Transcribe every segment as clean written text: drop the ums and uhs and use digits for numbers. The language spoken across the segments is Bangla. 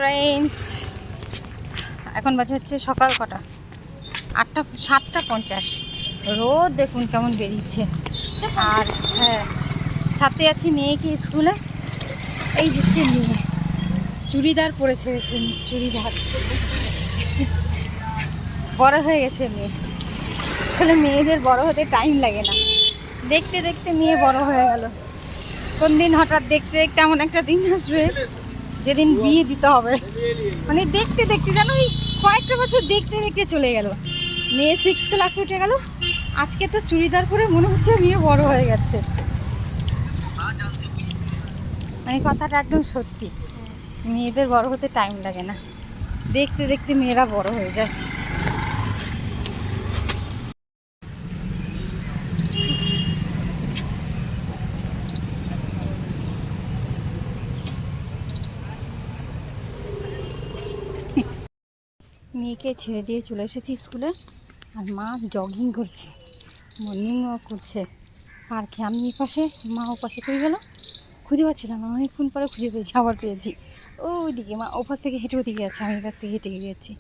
ফ্রেন্ডস, এখন বাজে হচ্ছে সকাল কটা, 7:50। রোদ দেখুন কেমন বেরিয়েছে। আর হ্যাঁ, ছাড়তে যাচ্ছি মেয়েকে স্কুলে। এই হচ্ছে মেয়ে, চুড়িদার পরেছে দেখুন, চুড়িদার। বড় হয়ে গেছে মেয়ে। আসলে মেয়েদের বড় হতে টাইম লাগে না, দেখতে দেখতে মেয়ে বড় হয়ে গেল। কোন দিন হঠাৎ দেখতে দেখতে এমন একটা দিন আসবে যেদিন বিয়ে দিতে হবে। মানে দেখতে দেখতে যেন ওই কয়েকটা বছর দেখতে দেখতে চলে গেল। মেয়ে 6 ক্লাসে উঠে গেল, আজকে তো চুড়িদার পরে মনে হচ্ছে মেয়ে বড় হয়ে গেছে। মানে কথাটা একদম সত্যি, মেয়েদের বড় হতে টাইম লাগে না, দেখতে দেখতে মেয়েরা বড় হয়ে যায়। মেয়েকে ছেড়ে দিয়ে চলে এসেছি স্কুলে, আর মা জগিং করছে, মর্নিং ওয়াক করছে পার্কে। আমি এই পাশে, মা ও পাশে কই গেল খুঁজে পাচ্ছিলাম না, অনেকক্ষণ পরে খুঁজে পেয়েছি, আবার পেয়েছি। ওইদিকে মা ও পাশ থেকে হেঁটে ওদিকে যাচ্ছে, আমি এই পাশ থেকে হেঁটে গিয়ে যাচ্ছি।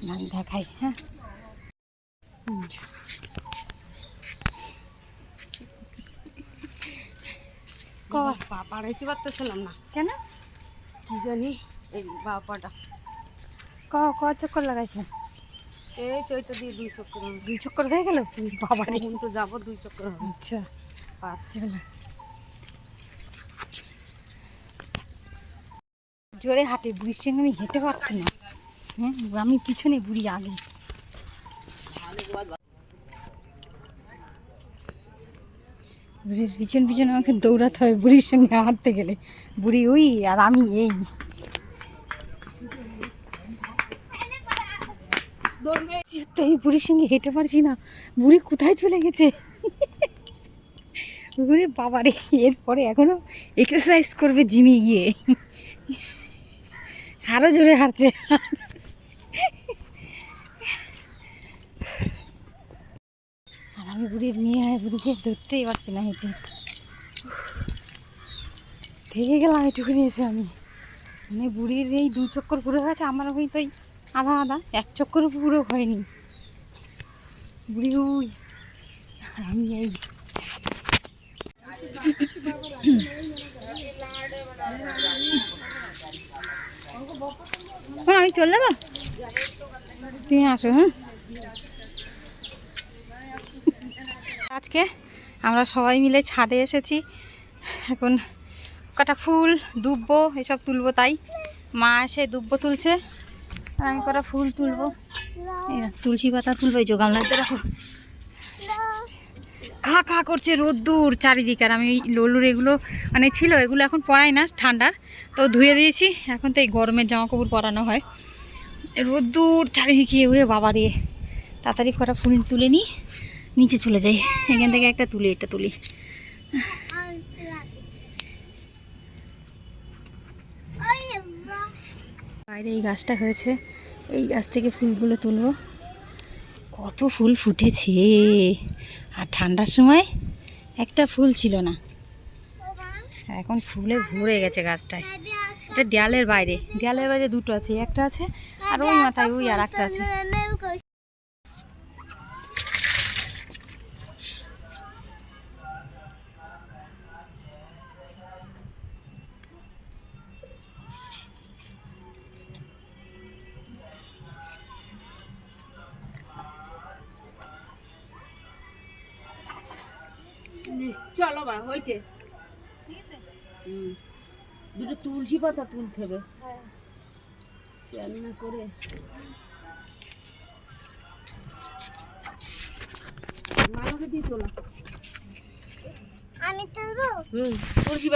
না দেখাই, হ্যাঁ পাড়াইতে পারতেছিলাম না, কেন কি জানি এই বাপাটা ক চক্কর লাগাইছে? এই তো এটা দিয়ে 2 চক্কর হবে। 2 চক্কর হয়ে গেল বাবা? এখন তো যাবো 2 চক্কর হবে। আচ্ছা, পারছে না, জোরে হাঁটে। বুড়ির সঙ্গে আমি হেঁটে পারছি না। হ্যাঁ, আমি পিছনে, বুড়ি আগে। বুড়ির পিছন পিছন আমাকে দৌড়াতে হয় বুড়ির সঙ্গে হাঁটতে গেলে। বুড়ি ওই আর আমি এই। এই বুড়ির সঙ্গে হেঁটে পারছি না, বুড়ি কোথায় চলে গেছে। বুড়ি বাবারে, এরপরে এখনো এক্সারসাইজ করবে জিমে গিয়ে, আরো জোরে হাঁটছে। আর আমি বুড়ির মেয়ে হয়, বুড়িকে ধরতেই পারছি না, হেঁটে থেকে গেলাম এটুকুনি এসে আমি। মানে বুড়ির এই 2 চক্কর পুরো হয়েছে, আমার হয়তো ওই আধা আধা, 1 চক্কর পুরো হয়নি। বুড়ি ওই, আমি এই। হ্যাঁ, আমি চলে যাবো, তুমি আসো। হ্যাঁ, আজকে আমরা সবাই মিলে ছাদে এসেছি। এখন কটা ফুল, দুব্বো এসব তুলবো, তাই মা এসে দুব্বো তুলছে, আর আমি কটা ফুল তুলবো। তুলসী পাতা তুলবো, এই গামলাতে রাখো। খা খা করছে রোদ্দুর চারিদিকে। আর আমি লোলুর এগুলো মানে ছিল, এগুলো এখন পরাই না, ঠান্ডার তো ধুয়ে দিয়েছি। এখন তো এই গরমের জামা কাপড় পরানো হয়। রোদ্দুর চারিদিকে, উড়ে বাবা রে। তাড়াতাড়ি কটা ফুল তুলে নিই, নিচে চলে যাই। এখান থেকে একটা তুলি, এটা তুলি। বাইরে এই গাছটা হয়েছে, এই গাছ থেকে ফুলগুলো তুলবো। কত ফুল ফুটেছে, আর ঠান্ডার সময় একটা ফুল ছিল না, এখন ফুলে ভরে গেছে গাছটায়। এটা দেয়ালের বাইরে, দেয়ালের বাইরে 2টো আছে, একটা আছে আর ওই মাথায় ওই আর একটা আছে। চলো বা হয়েছে। দুটো তুলসী পাতা তুলতে হবে, চান্না করে। মালাকে দিয়ে তোলা, আমি তুলবো। তুলসী